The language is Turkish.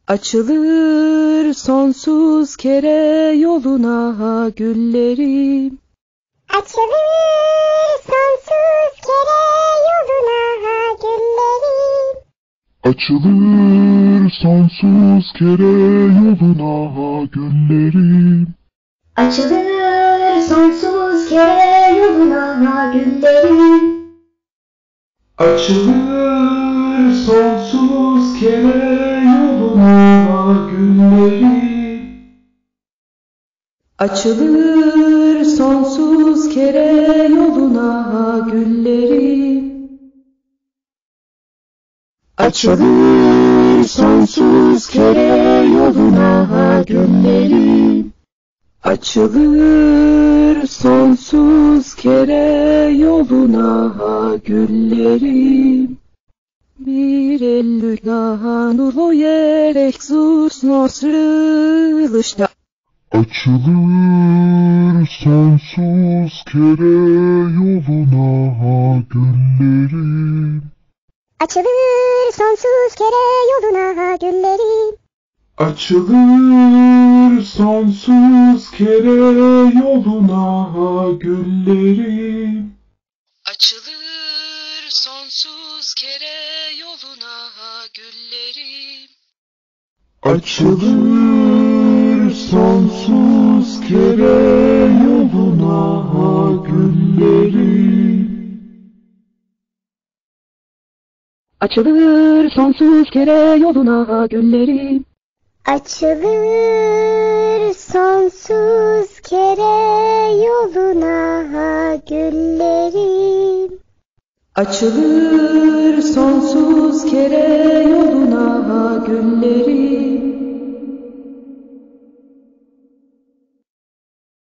Açılır sonsuz kere yoluna güllerim. Açılır sonsuz kere yoluna güllerim. Açılır sonsuz kere yoluna güllerim. Açılır sonsuz kere yoluna güllerim. Açılır sonsuz kere yoluna güllerim. Açılır sonsuz kere yoluna güllerim. Açılır sonsuz kere yoluna güllerim. Açılır sonsuz kere yoluna güllerim. Bir Ellülanur yer exus nostrilışta. Açılır sonsuz kere yoluna güllerim. Açılır sonsuz kere yoluna güllerim. Açılır sonsuz kere yoluna güllerim. Açılır sonsuz kere yoluna güllerim. Açılır sonsuz kere yoluna güllerim. Açılır sonsuz kere yoluna güllerim. Açılır sonsuz kere yoluna güllerim. Açılır sonsuz kere yoluna güllerim.